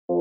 Hey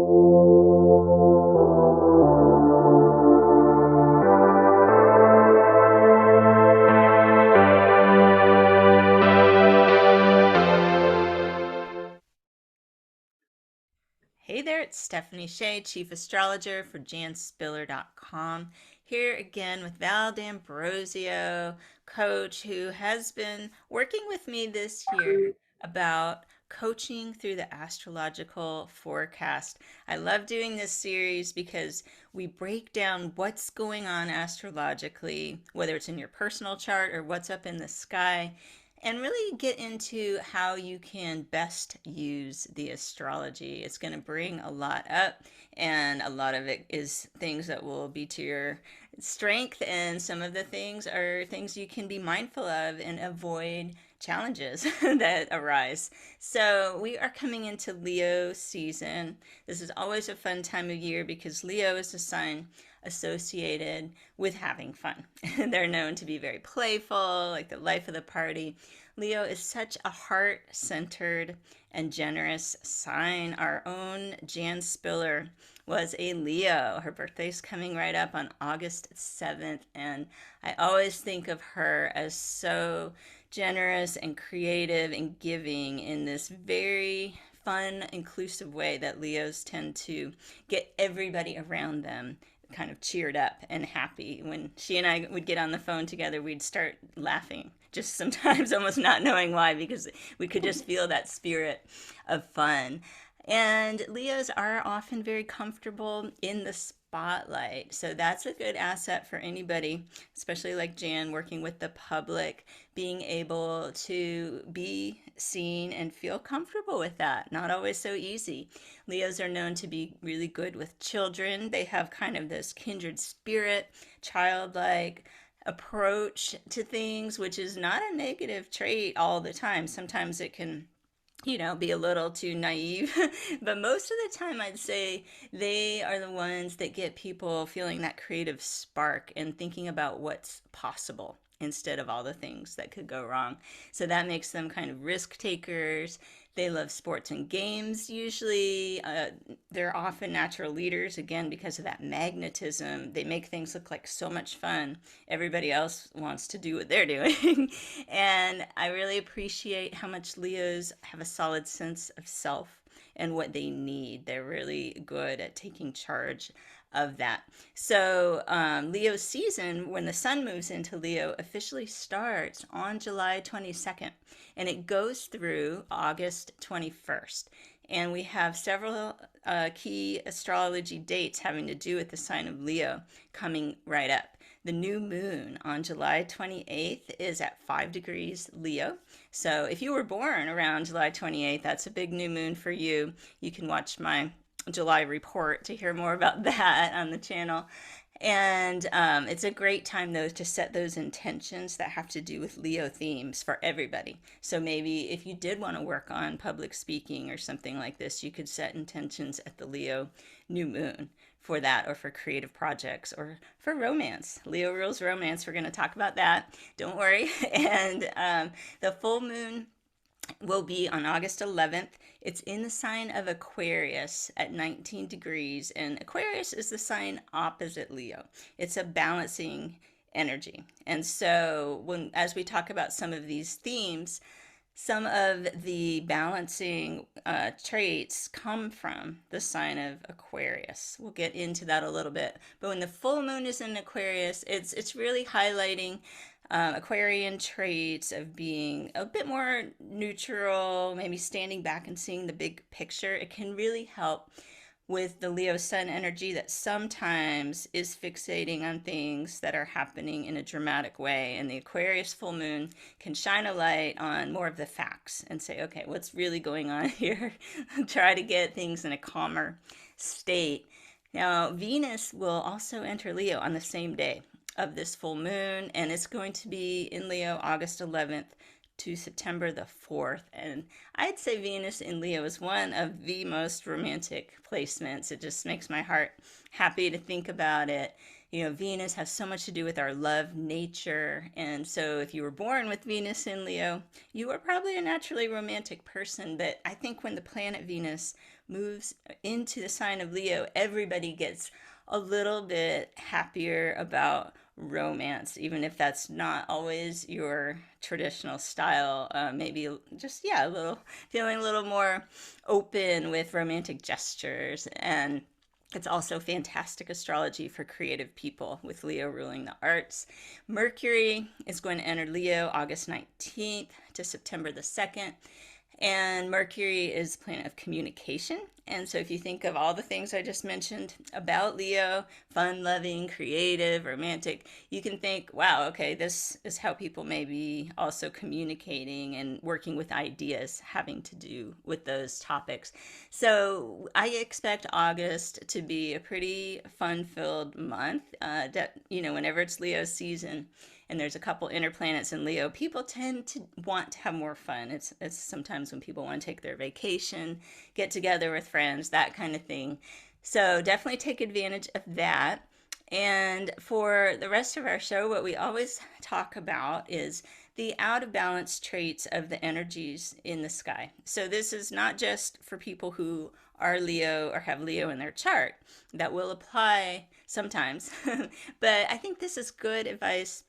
there, it's Stephanie Shea, Chief Astrologer for janspiller.com. Here again with Val D'Ambrosio, coach who has been working with me this year about coaching through the astrological forecast. I love doing this series because we break down what's going on astrologically, whether it's in your personal chart or what's up in the sky, and really get into how you can best use the astrology. It's going to bring a lot up, and a lot of it is things that will be to your strength, and some of the things are things you can be mindful of and avoid challenges that arise. So, we are coming into Leo season. This is always a fun time of year because Leo is a sign associated with having fun. They're known to be very playful, like the life of the party. Leo is such a heart centered and generous sign. Our own Jan Spiller was a Leo. Her birthday's coming right up on August 7th, and I always think of her as so generous and creative and giving in this very fun, inclusive way that Leos tend to get everybody around them kind of cheered up and happy. When she and I would get on the phone together, we'd start laughing, just sometimes almost not knowing why, because we could just feel that spirit of fun. And Leos are often very comfortable in the spotlight. So that's a good asset for anybody, especially like Jan, working with the public, being able to be seen and feel comfortable with that. Not always so easy. Leos are known to be really good with children. They have kind of this kindred spirit, childlike approach to things, which is not a negative trait all the time. Sometimes it can be a little too naive. But most of the time, I'd say they are the ones that get people feeling that creative spark and thinking about what's possible instead of all the things that could go wrong. So that makes them kind of risk takers. They love sports and games usually. They're often natural leaders, again, because of that magnetism. They make things look like so much fun. Everybody else wants to do what they're doing. And I really appreciate how much Leos have a solid sense of self and what they need. They're really good at taking charge of that. So, Leo season, when the sun moves into Leo, officially starts on July 22nd, and it goes through August 21st. And we have several key astrology dates having to do with the sign of Leo coming right up. The new moon on July 28th is at 5 degrees Leo. So if you were born around July 28th, that's a big new moon for you. You can watch my July report to hear more about that on the channel. And it's a great time, though, to set those intentions that have to do with Leo themes for everybody. So maybe if you did want to work on public speaking or something like this, you could set intentions at the Leo new moon for that, or for creative projects, or for romance. Leo rules romance. We're going to talk about that. Don't worry. And the full moon will be on August 11th. It's in the sign of Aquarius at 19 degrees, and Aquarius is the sign opposite Leo. It's a balancing energy. And so as we talk about some of these themes, some of the balancing traits come from the sign of Aquarius. We'll get into that a little bit. But when the full moon is in Aquarius, it's really highlighting Aquarian traits of being a bit more neutral, maybe standing back and seeing the big picture. It can really help with the Leo sun energy that sometimes is fixating on things that are happening in a dramatic way. And the Aquarius full moon can shine a light on more of the facts and say, okay, what's really going on here? Try to get things in a calmer state. Now, Venus will also enter Leo on the same day of this full moon, and it's going to be in Leo August 11th to September the 4th. And I'd say Venus in Leo is one of the most romantic placements. It just makes my heart happy to think about it. Venus has so much to do with our love, nature. And so if you were born with Venus in Leo, you are probably a naturally romantic person. But I think when the planet Venus moves into the sign of Leo, everybody gets a little bit happier about romance, even if that's not always your traditional style. Maybe just, yeah, a little feeling a little more open with romantic gestures. And it's also fantastic astrology for creative people with Leo ruling the arts. Mercury is going to enter Leo August 19th to September the 2nd. And Mercury is planet of communication. And so if you think of all the things I just mentioned about Leo, fun loving, creative, romantic, you can think, wow, okay, this is how people may be also communicating and working with ideas having to do with those topics. So I expect August to be a pretty fun filled month. Whenever it's Leo season, and there's a couple inner planets in Leo, people tend to want to have more fun. It's sometimes when people want to take their vacation, get together with friends, that kind of thing. So definitely take advantage of that. And for the rest of our show, what we always talk about is the out of balance traits of the energies in the sky. So this is not just for people who are Leo or have Leo in their chart. That will apply sometimes. But I think this is good advice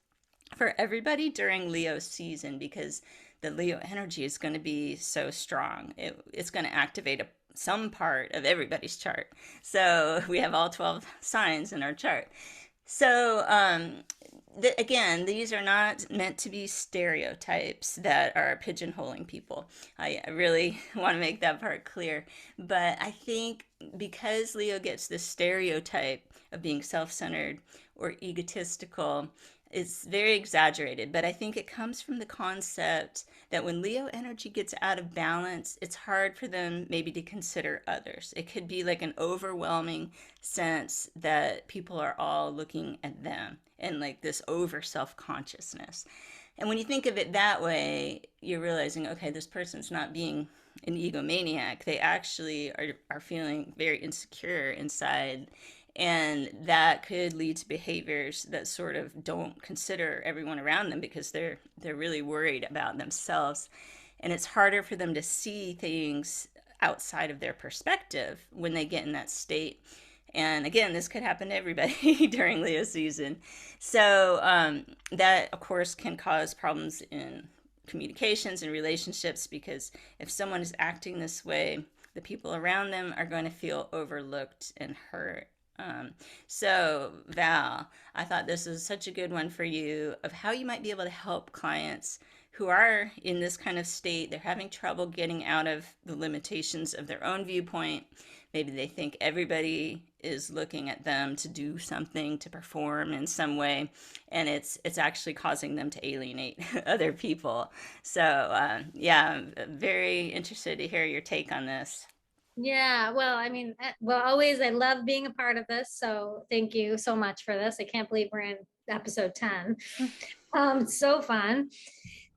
for everybody during Leo season because the Leo energy is going to be so strong. It's going to activate some part of everybody's chart. So we have all 12 signs in our chart. So, again, these are not meant to be stereotypes that are pigeonholing people. I really want to make that part clear. But I think because Leo gets this stereotype of being self centered or egotistical, it's very exaggerated, but I think it comes from the concept that when Leo energy gets out of balance, it's hard for them maybe to consider others. It could be like an overwhelming sense that people are all looking at them and like this over self consciousness. And when you think of it that way, you're realizing, okay, this person's not being an egomaniac. They actually are feeling very insecure inside, and that could lead to behaviors that sort of don't consider everyone around them because they're really worried about themselves, and it's harder for them to see things outside of their perspective when they get in that state. And again, this could happen to everybody during Leo season. So that of course can cause problems in communications and relationships, because if someone is acting this way, the people around them are going to feel overlooked and hurt. So, Val, I thought this was such a good one for you of how you might be able to help clients who are in this kind of state. They're having trouble getting out of the limitations of their own viewpoint. Maybe they think everybody is looking at them to do something, to perform in some way, and it's actually causing them to alienate other people. So, yeah, I'm very interested to hear your take on this. Yeah, well, I mean, well, always, I love being a part of this. So thank you so much for this. I can't believe we're in episode 10. So fun.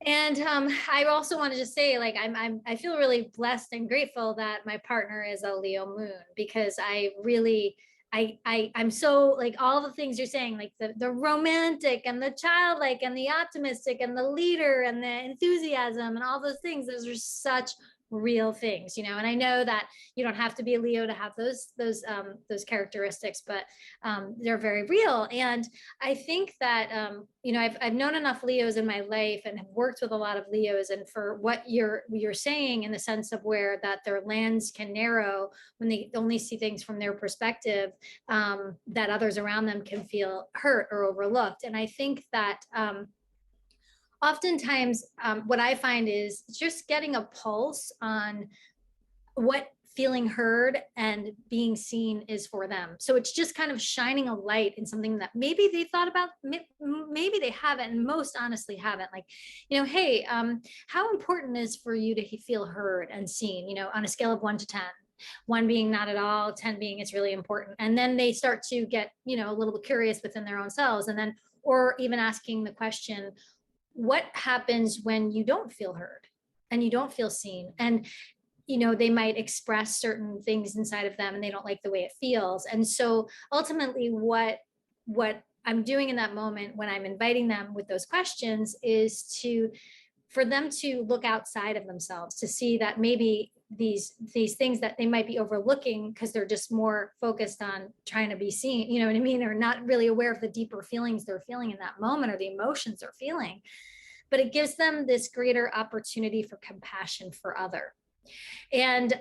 And I also want to just say, like, I feel really blessed and grateful that my partner is a Leo moon, because I really, I'm so, like, all the things you're saying, like the romantic and the childlike and the optimistic and the leader and the enthusiasm and all those things. Those are such real things, and I know that you don't have to be a Leo to have those characteristics, but they're very real. And I think that I've known enough Leos in my life and have worked with a lot of Leos, and for what you're saying, in the sense of where that their lens can narrow when they only see things from their perspective, that others around them can feel hurt or overlooked. And I think that oftentimes, what I find is just getting a pulse on what feeling heard and being seen is for them. So it's just kind of shining a light in something that maybe they thought about, maybe they haven't, and most honestly haven't. Like, hey, how important is for you to feel heard and seen, on a scale of 1 to 10. 1 being not at all, 10 being it's really important. And then they start to get, a little bit curious within their own selves. And then, or even asking the question, what happens when you don't feel heard and you don't feel seen? And they might express certain things inside of them and they don't like the way it feels. And so ultimately what I'm doing in that moment when I'm inviting them with those questions is for them to look outside of themselves, to see that maybe these things that they might be overlooking because they're just more focused on trying to be seen, you know what I mean, or not really aware of the deeper feelings they're feeling in that moment or the emotions they're feeling. But it gives them this greater opportunity for compassion for other. And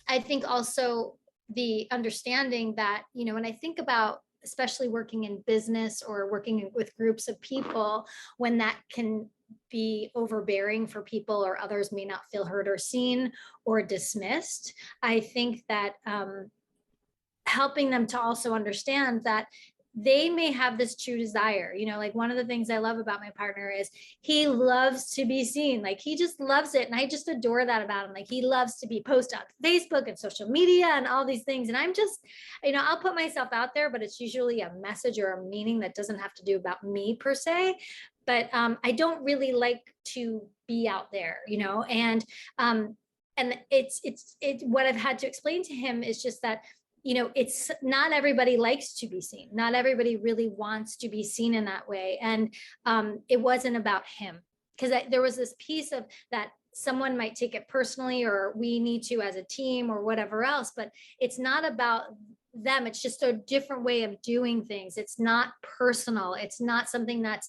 I think also the understanding that, you know, when I think about especially working in business or working with groups of people, when that can be overbearing for people or others may not feel heard or seen or dismissed, I think that helping them to also understand that they may have this true desire. You know, like one of the things I love about my partner is he loves to be seen. Like he just loves it. And I just adore that about him. Like he loves to be posted on Facebook and social media and all these things. And I'm just, you know, I'll put myself out there, but it's usually a message or a meaning that doesn't have to do about me per se. But I don't really like to be out there, you know, and it's what I've had to explain to him is just that, you know, it's not everybody likes to be seen. Not everybody really wants to be seen in that way. And it wasn't about him, because there was this piece of that someone might take it personally, or we need to as a team or whatever else, but it's not about them. It's just a different way of doing things. It's not personal. It's not something that's,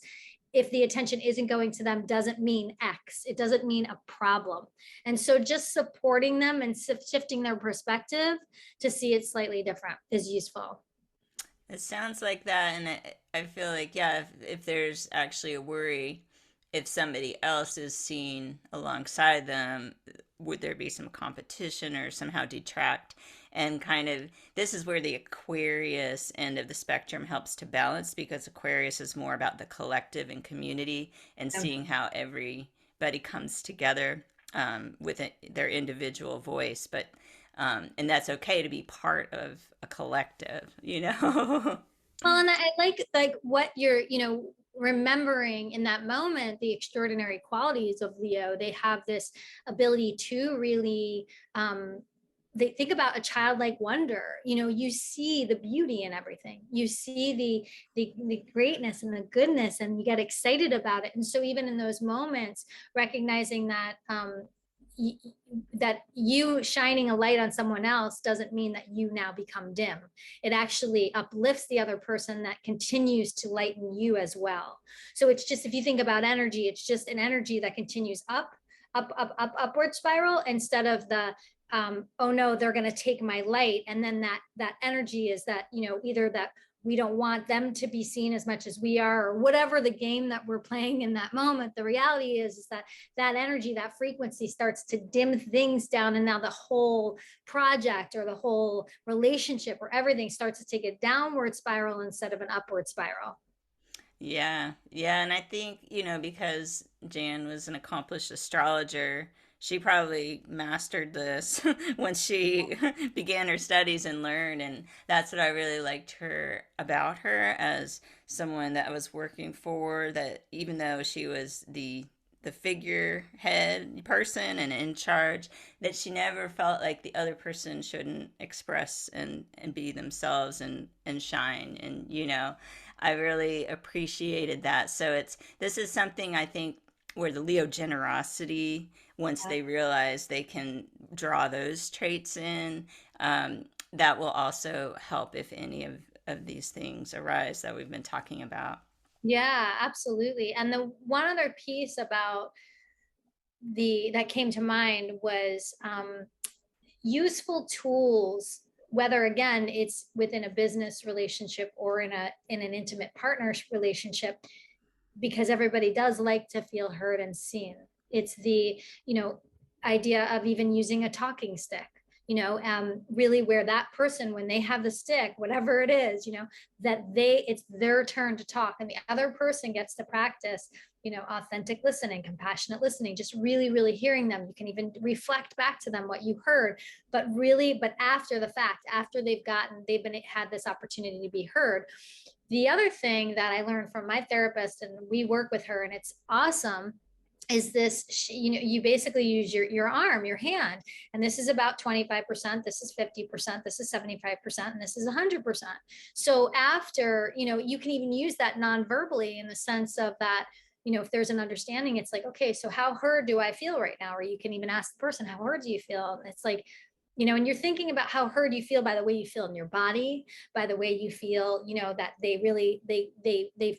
if the attention isn't going to them, doesn't mean X. It doesn't mean a problem. And so just supporting them and shifting their perspective to see it slightly different is useful. It sounds like that, and I feel like, yeah, if there's actually a worry, if somebody else is seen alongside them, would there be some competition or somehow detract? And kind of, this is where the Aquarius end of the spectrum helps to balance, because Aquarius is more about the collective and community and seeing how everybody comes together with their individual voice. But and that's okay to be part of a collective, you know. Well, and I like what you're, you know, remembering in that moment, the extraordinary qualities of Leo. They have this ability to really they think about a childlike wonder. You know, you see the beauty in everything. You see the greatness and the goodness, and you get excited about it. And so even in those moments, recognizing that that you shining a light on someone else doesn't mean that you now become dim. It actually uplifts the other person that continues to lighten you as well. So it's just, if you think about energy, it's just an energy that continues upward spiral, instead of the oh no, they're going to take my light. And then that energy is that, you know, either that we don't want them to be seen as much as we are, or whatever the game that we're playing in that moment. The reality is that that energy, that frequency starts to dim things down. And now the whole project or the whole relationship or everything starts to take a downward spiral instead of an upward spiral. Yeah, yeah, and I think, because Jan was an accomplished astrologer, she probably mastered this when she began her studies and learned, and that's what I really liked her about her, as someone that was working for that, even though she was the figurehead person and in charge, that she never felt like the other person shouldn't express and be themselves and shine. And I really appreciated that. So this is something I think where the Leo generosity, once they realize they can draw those traits in, that will also help if any of these things arise that we've been talking about. Yeah, absolutely. And the one other piece about the that came to mind was useful tools, whether again it's within a business relationship or in an intimate partner relationship, because everybody does like to feel heard and seen. It's the, you know, idea of even using a talking stick, you know, really where that person, when they have the stick, whatever it is, you know, that it's their turn to talk, and the other person gets to practice, you know, authentic listening, compassionate listening, just really, really hearing them. You can even reflect back to them what you heard, but after the fact, after had this opportunity to be heard. The other thing that I learned from my therapist, and we work with her, and it's awesome, is this, you know, you basically use your arm, your hand, and this is about 25%, this is 50%, this is 75%, and this is 100%. So after, you know, you can even use that non-verbally, in the sense of that, if there's an understanding, it's like, okay, so how heard do I feel right now? Or you can even ask the person, how heard do you feel? And it's like, and you're thinking about how heard you feel by the way you feel in your body, by the way you feel, that they really,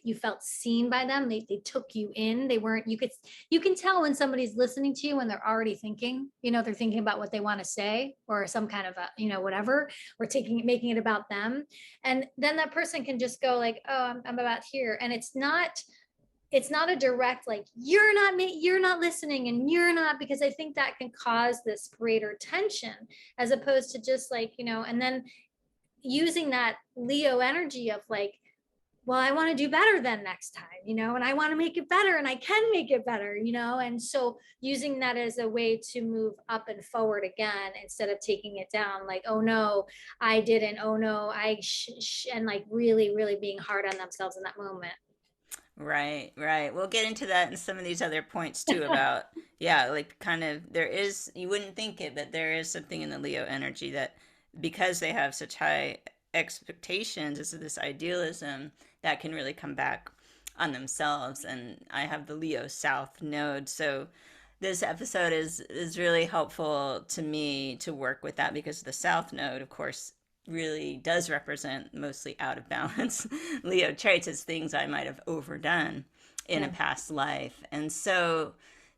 you felt seen by them. They took you in. They weren't, you can tell when somebody's listening to you when they're already thinking, they're thinking about what they want to say or some kind of whatever, or making it about them. And then that person can just go like, oh, I'm about here. And it's not a direct like you're not listening and you're not, because I think that can cause this greater tension, as opposed to just like, and then using that Leo energy of like, well, I want to do better than next time, and I want to make it better and I can make it better, and so using that as a way to move up and forward again, instead of taking it down like, oh no, I didn't, oh no, and like really, really being hard on themselves in that moment. Right, right. We'll get into that in some of these other points too about, yeah, like kind of there is, you wouldn't think it, but there is something in the Leo energy that because they have such high expectations, this idealism that can really come back on themselves. And I have the Leo South node. So this episode is really helpful to me to work with that because the South node, of course, really does represent mostly out of balance Leo traits as things I might have overdone in a Yeah. past life. And so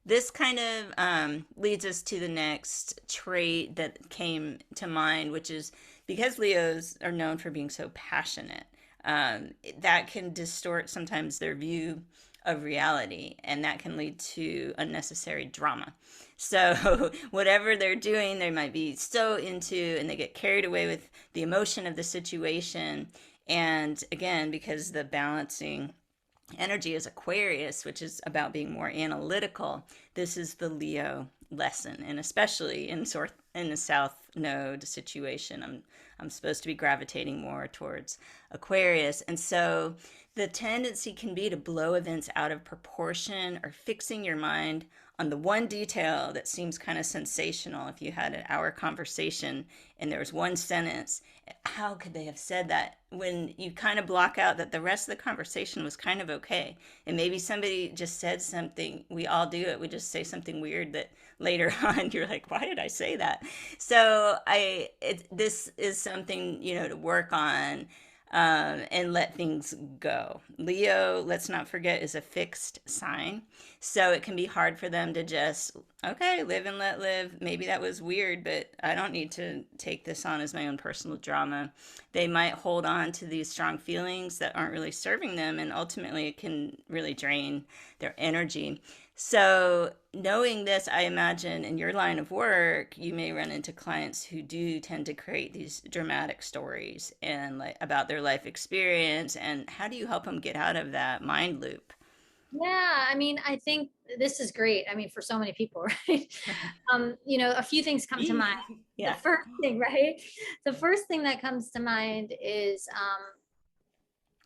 this kind of leads us to the next trait that came to mind, which is because Leos are known for being so passionate, that can distort sometimes their view of reality, and that can lead to unnecessary drama. So, whatever they're doing, they might be so into, and they get carried away with the emotion of the situation. And again, because the balancing energy is Aquarius, which is about being more analytical, this is the Leo lesson. And especially in the South Node situation, I'm supposed to be gravitating more towards Aquarius. And so the tendency can be to blow events out of proportion or fixing your mind on the one detail that seems kind of sensational. If you had an hour conversation and there was one sentence, how could they have said that, when you kind of block out that the rest of the conversation was kind of okay? And maybe somebody just said something. We all do it. We just say something weird that later on you're like, why did I say that? So this is something, to work on, and let things go. Leo, let's not forget, is a fixed sign. So it can be hard for them to just, okay, live and let live. Maybe that was weird, but I don't need to take this on as my own personal drama. They might hold on to these strong feelings that aren't really serving them, and ultimately it can really drain their energy. So, knowing this, I imagine in your line of work, you may run into clients who do tend to create these dramatic stories and like about their life experience. And how do you help them get out of that mind loop? Yeah, I mean, I think this is great. I mean, for so many people, right? A few things come to mind. The Yeah. first thing, right? The first thing that comes to mind is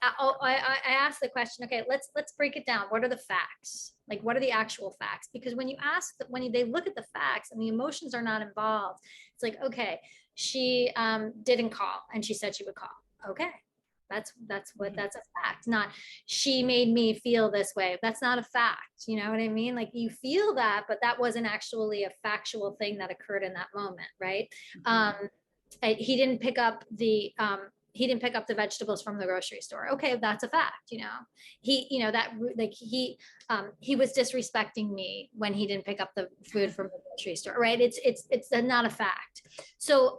I asked the question, okay, let's break it down. What are the facts? Like, what are the actual facts? Because when you ask, they look at the facts and the emotions are not involved, it's like, okay, she didn't call and she said she would call. Okay, that's a fact. Not she made me feel this way. That's not a fact. You know what I mean? Like, you feel that, but that wasn't actually a factual thing that occurred in that moment, right? Mhm. Um, he didn't pick up the vegetables from the grocery store. Okay, that's a fact. That like he was disrespecting me when he didn't pick up the food from the grocery store. Right? It's not a fact. So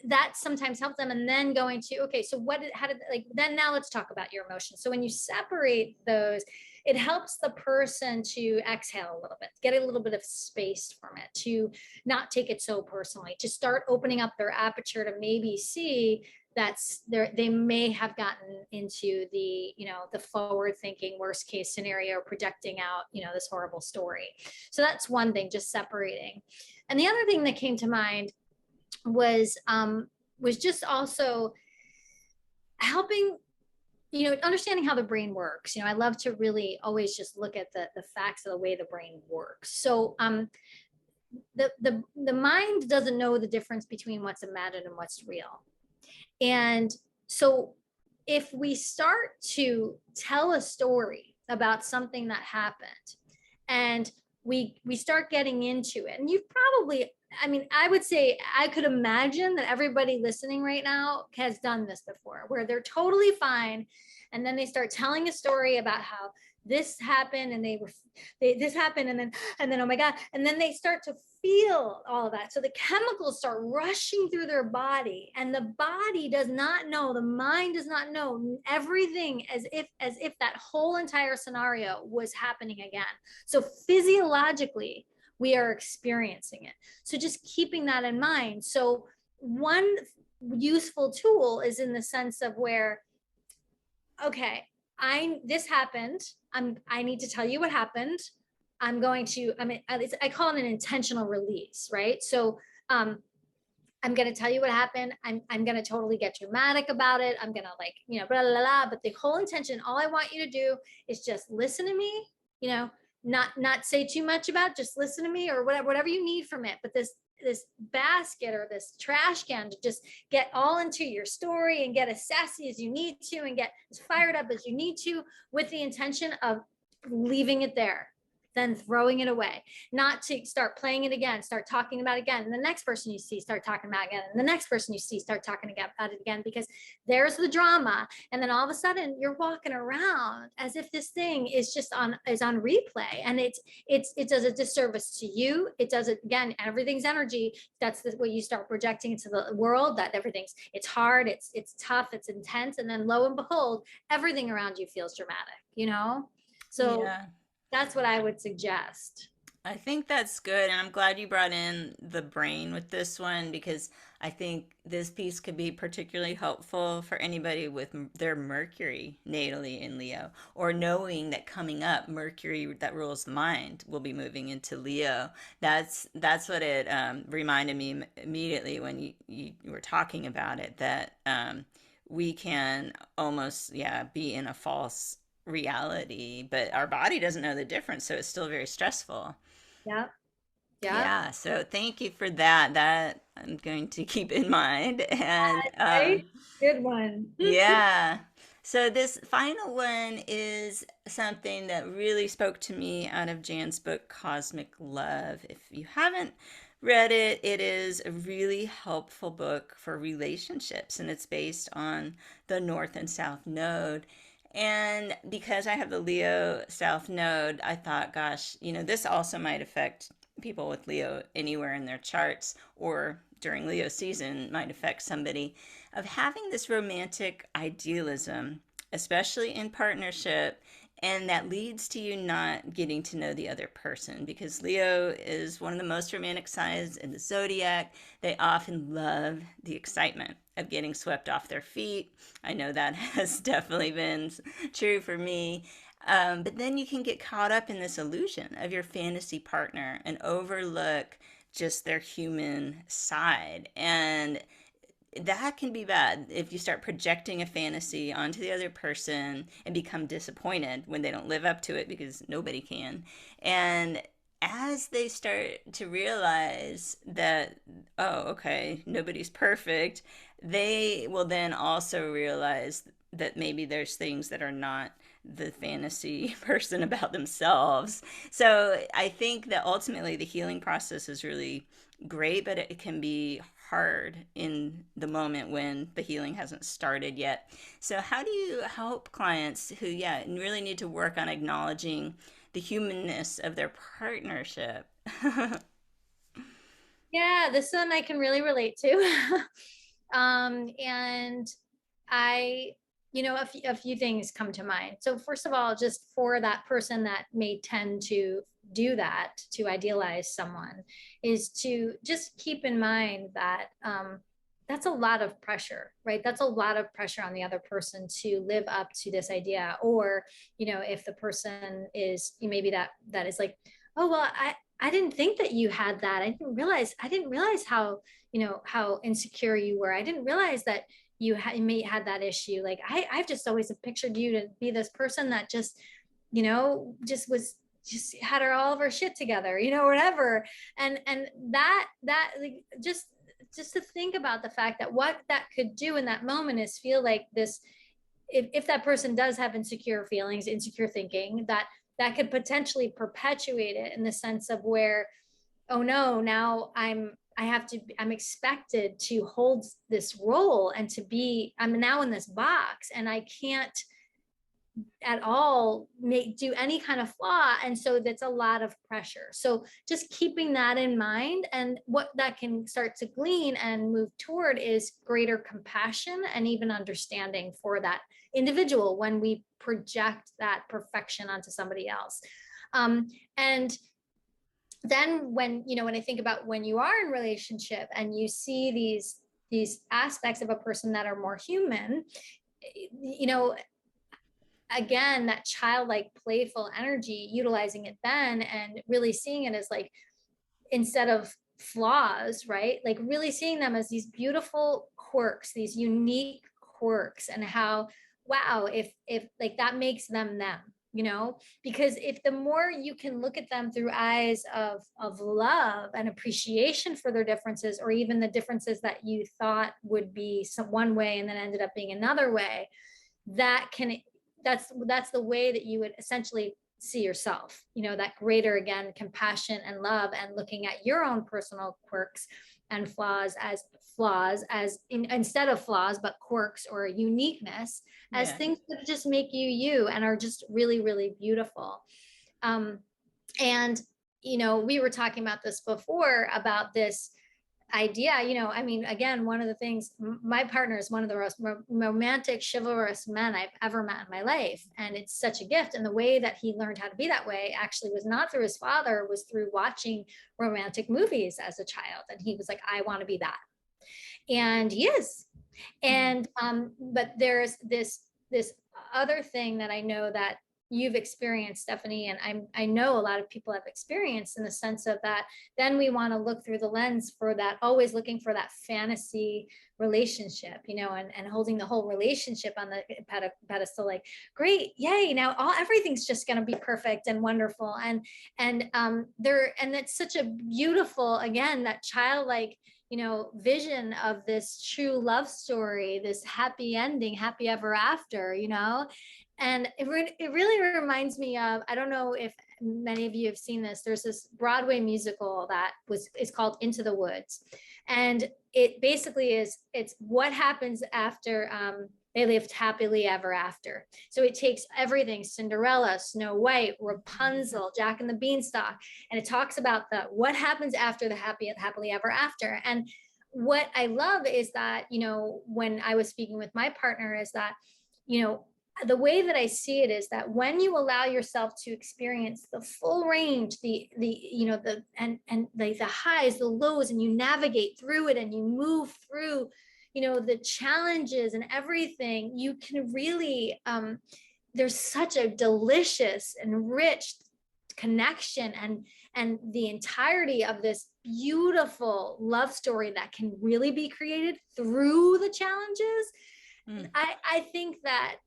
that sometimes helps them. And then going to, okay, so how did, like, then now let's talk about your emotions. So when you separate those, it helps the person to exhale a little bit, get a little bit of space from it, to not take it so personally, to start opening up their aperture to maybe see that's there, they may have gotten into the forward thinking worst case scenario, projecting out this horrible story. So that's one thing, just separating. And the other thing that came to mind was just also helping, understanding how the brain works. I love to really always just look at the facts of the way the brain works. So the mind doesn't know the difference between what's imagined and what's real. And so if we start to tell a story about something that happened, and we start getting into it. And you've probably, I mean, I would say I could imagine that everybody listening right now has done this before, where they're totally fine, and then they start telling a story about how this happened, and this happened, and then oh my god, and then they start to feel all of that. So the chemicals start rushing through their body, and the body does not know, the mind does not know everything, as if that whole entire scenario was happening again. So physiologically we are experiencing it. So just keeping that in mind. So one useful tool is in the sense of where, okay, this happened. I need to tell you what happened. I call it an intentional release, right? So I'm going to tell you what happened. I'm going to totally get dramatic about it. I'm going to, like, blah, blah, blah. But the whole intention, all I want you to do is just listen to me, not say too much about, just listen to me, or whatever you need from it. But this basket or this trash can to just get all into your story and get as sassy as you need to and get as fired up as you need to, with the intention of leaving it there, then throwing it away, not to start playing it again, start talking about it again. And the next person you see, start talking about it again. And the next person you see, start talking about it again, because there's the drama. And then all of a sudden you're walking around as if this thing is just on replay. And it does a disservice to you. It does it again, everything's energy. That's what you start projecting into the world, that it's hard, it's tough, it's intense. And then lo and behold, everything around you feels dramatic. So Yeah. that's what I would suggest. I think that's good. And I'm glad you brought in the brain with this one, because I think this piece could be particularly helpful for anybody with their Mercury natally in Leo, or knowing that coming up, Mercury that rules the mind will be moving into Leo. That's what it reminded me immediately when you were talking about it, that we can almost, yeah, be in a false reality, but our body doesn't know the difference, so it's still very stressful. Yep. Yep. Yeah, so thank you for that. That I'm going to keep in mind. And Right. Good one. yeah, so this final one is something that really spoke to me out of Jan's book, Cosmic Love. If you haven't read it, it is a really helpful book for relationships, and it's based on the North and South Node. And because I have the Leo South Node, I thought, gosh, this also might affect people with Leo anywhere in their charts, or during Leo season might affect somebody, of having this romantic idealism, especially in partnership, and that leads to you not getting to know the other person, because Leo is one of the most romantic signs in the zodiac. They often love the excitement of getting swept off their feet. I know that has definitely been true for me. But then you can get caught up in this illusion of your fantasy partner and overlook just their human side. And that can be bad if you start projecting a fantasy onto the other person and become disappointed when they don't live up to it, because nobody can. And as they start to realize that, oh, okay, nobody's perfect, they will then also realize that maybe there's things that are not the fantasy person about themselves. So I think that ultimately the healing process is really great, but it can be hard in the moment when the healing hasn't started yet. So how do you help clients who, yeah, really need to work on acknowledging the humanness of their partnership? Yeah, this one I can really relate to. And I, a few things come to mind. So first of all, just for that person that may tend to do that, to idealize someone, is to just keep in mind that that's a lot of pressure, right? That's a lot of pressure on the other person to live up to this idea. Or, if the person is maybe that is like, oh, well, I didn't think that you had that. I didn't realize how, how insecure you were. I didn't realize that may had that issue. Like I've just always pictured you to be this person that just, just had all of her shit together, whatever. And that like, just to think about the fact that what that could do in that moment is feel like this if that person does have insecure feelings, insecure thinking, that could potentially perpetuate it in the sense of where, oh no, now I'm expected to hold this role and to be, I'm now in this box and I can't at all do any kind of flaw, and so that's a lot of pressure. So just keeping that in mind, and what that can start to glean and move toward is greater compassion and even understanding for that individual when we project that perfection onto somebody else. And then when I think about when you are in relationship and you see these aspects of a person that are more human, you know again, that childlike playful energy, utilizing it then and really seeing it as like, instead of flaws, right, like really seeing them as these beautiful quirks, these unique quirks, and how, wow, if like that makes them, because if the more you can look at them through eyes of love and appreciation for their differences, or even the differences that you thought would be some one way and then ended up being another way, that can that's the way that you would essentially see yourself, that greater, again, compassion and love, and looking at your own personal quirks and flaws as instead of flaws, but quirks or uniqueness, as Yeah. things that just make you you and are just really, really beautiful. And we were talking about this before, about this idea, I mean, again, one of the things, my partner is one of the most romantic, chivalrous men I've ever met in my life, and it's such a gift. And the way that he learned how to be that way actually was not through his father, was through watching romantic movies as a child, and he was like, I want to be that. And he is. And but there's this other thing that I know that you've experienced, Stephanie, and I know a lot of people have experienced, in the sense of that then we want to look through the lens for that, always looking for that fantasy relationship, and holding the whole relationship on the pedestal, like, great, yay, now everything's just going to be perfect and wonderful, and it's such a beautiful, again, that childlike vision of this true love story, this happy ending, happy ever after, and it really reminds me of, I don't know if many of you have seen this, there's this Broadway musical that is called Into the Woods, and it basically it's what happens after they lived happily ever after. So it takes everything, Cinderella, Snow White, Rapunzel, Jack and the Beanstalk, and it talks about what happens after the happily ever after. And what I love is that, when I was speaking with my partner, is that, the way that I see it is that when you allow yourself to experience the full range, the highs, the lows, and you navigate through it and you move through, the challenges and everything, you can really, there's such a delicious and rich connection and the entirety of this beautiful love story that can really be created through the challenges. I think that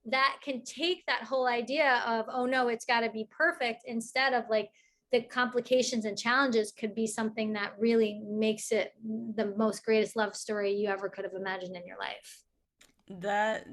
can take that whole idea of, oh no, it's got to be perfect, instead of like the complications and challenges could be something that really makes it the most greatest love story you ever could have imagined in your life.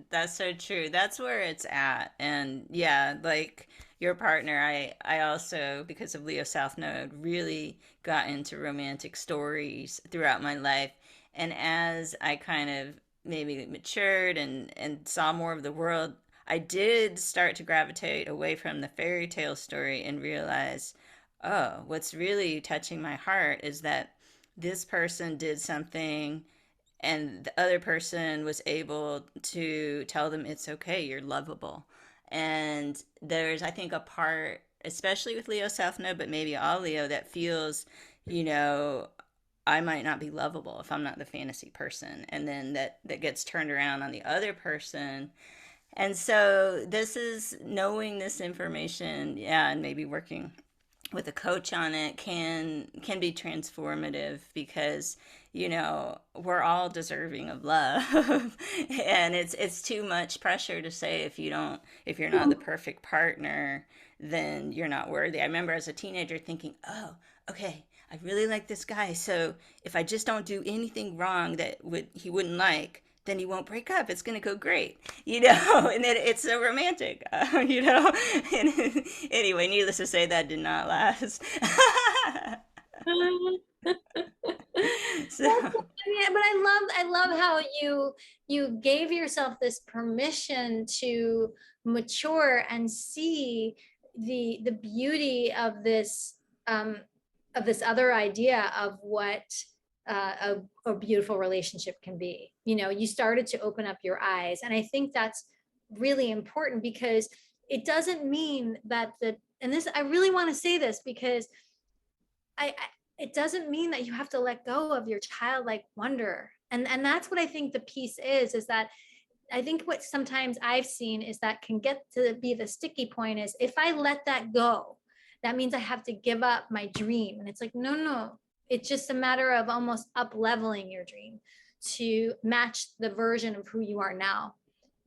That's so true. That's where it's at. And yeah, like your partner, I also, because of Leo South Node, really got into romantic stories throughout my life. And as I kind of maybe matured and saw more of the world, I did start to gravitate away from the fairy tale story and realize, oh, what's really touching my heart is that this person did something and the other person was able to tell them it's okay, you're lovable. And there's, I think, a part, especially with Leo South Node, but maybe all Leo, that feels, you know, I might not be lovable if I'm not the fantasy person, and then that gets turned around on the other person. And so this is knowing this information, yeah, and maybe working with a coach on it can be transformative, because we're all deserving of love. And it's too much pressure to say, if you're not the perfect partner, then you're not worthy. I remember as a teenager thinking, oh, okay, I really like this guy, so if I just don't do anything wrong that he wouldn't like, then you won't break up. It's going to go great, you know, and it's so romantic, you know. And anyway, needless to say, that did not last. So, Yeah, but I love how you gave yourself this permission to mature and see the beauty of this other idea of what a beautiful relationship can be. You know, you started to open up your eyes, and I think that's really important because it doesn't mean that the and this I really want to say this because I it doesn't mean that you have to let go of your childlike wonder. And that's what I think the piece is that I think what sometimes I've seen is that can get to be the sticky point is if I let that go, that means I have to give up my dream. And it's like, no, no. It's just a matter of almost up leveling your dream to match the version of who you are now.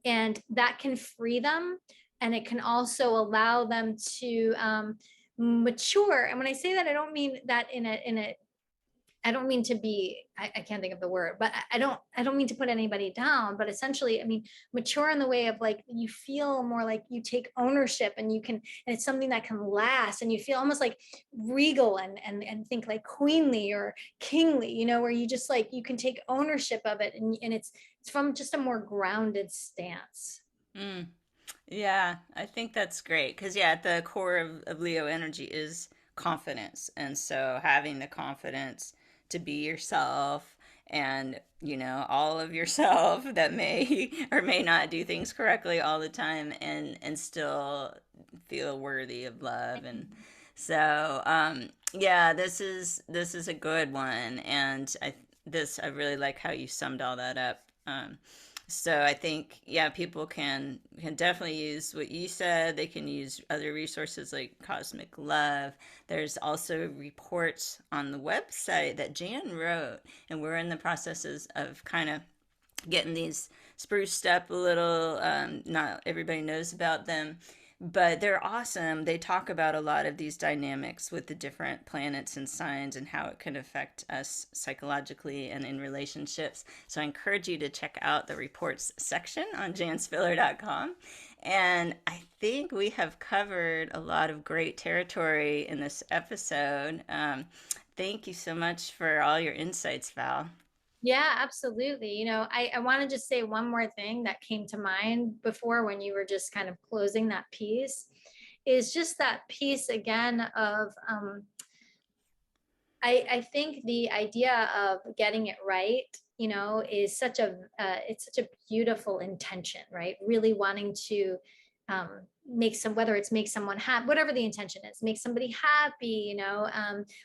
And that can free them. And it can also allow them to mature. And when I say that, I don't mean that I don't mean to be, I can't think of the word, but I don't mean to put anybody down, but essentially, I mean, mature in the way of like, you feel more like you take ownership and you can, and it's something that can last and you feel almost like regal and think like queenly or kingly, you know, where you just like, you can take ownership of it and it's from just a more grounded stance. mm, yeah, I think that's great because, yeah, at the core of Leo energy is confidence. And so having the confidence to be yourself and, you know, all of yourself that may or may not do things correctly all the time and still feel worthy of love. And so, yeah, this is a good one. And I really like how you summed all that up. So I think, yeah, people can definitely use what you said. They can use other resources like Cosmic Love. There's also reports on the website that Jan wrote, and we're in the processes of kind of getting these spruced up a little. Not everybody knows about them, but they're awesome. They talk about a lot of these dynamics with the different planets and signs and how it can affect us psychologically and in relationships. So I encourage you to check out the reports section on janspiller.com. And I think we have covered a lot of great territory in this episode. Thank you so much for all your insights, Val. Yeah, absolutely. You know, I want to just say one more thing that came to mind before when you were just kind of closing that piece is just that piece again of I think the idea of getting it right, you know, is such a it's such a beautiful intention, right? Really wanting to make some, whether it's make someone happy, whatever the intention is, make somebody happy, you know,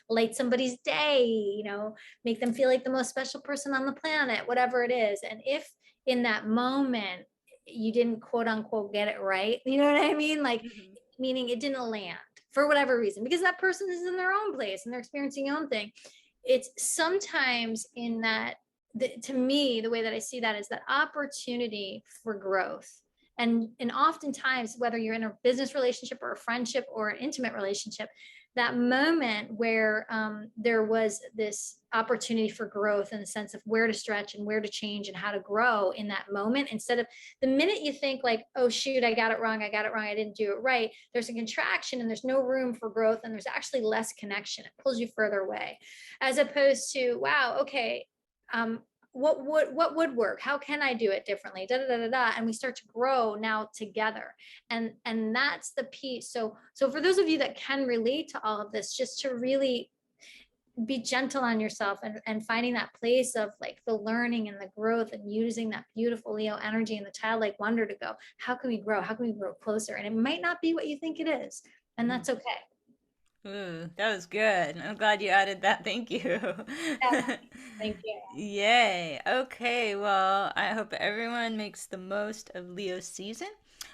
light somebody's day, you know, make them feel like the most special person on the planet, whatever it is. And if in that moment you didn't quote unquote get it right, you know what I mean? Like, Mhm. meaning it didn't land for whatever reason, because that person is in their own place and they're experiencing their own thing. It's sometimes in that, to me, the way that I see that is that opportunity for growth. And oftentimes, whether you're in a business relationship or a friendship or an intimate relationship, that moment where there was this opportunity for growth in the sense of where to stretch and where to change and how to grow in that moment, instead of the minute you think like, oh shoot, I got it wrong, I didn't do it right, there's a contraction and there's no room for growth and there's actually less connection. It pulls you further away, as opposed to, wow, okay, what would work, how can I do it differently, da, da, da, da, da. And we start to grow now together, and that's the piece. So for those of you that can relate to all of this, just to really be gentle on yourself and finding that place of like the learning and the growth and using that beautiful Leo energy and the childlike wonder to go, how can we grow, how can we grow closer, and it might not be what you think it is, and that's okay. Ooh, that was good. I'm glad you added that. Thank you. Yeah, thank you. Yay. Okay, well, I hope everyone makes the most of Leo season.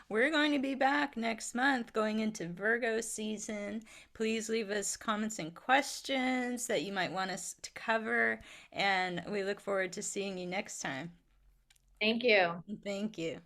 We're going to be back next month going into Virgo season. Please leave us comments and questions that you might want us to cover, and we look forward to seeing you next time. Thank you. Thank you.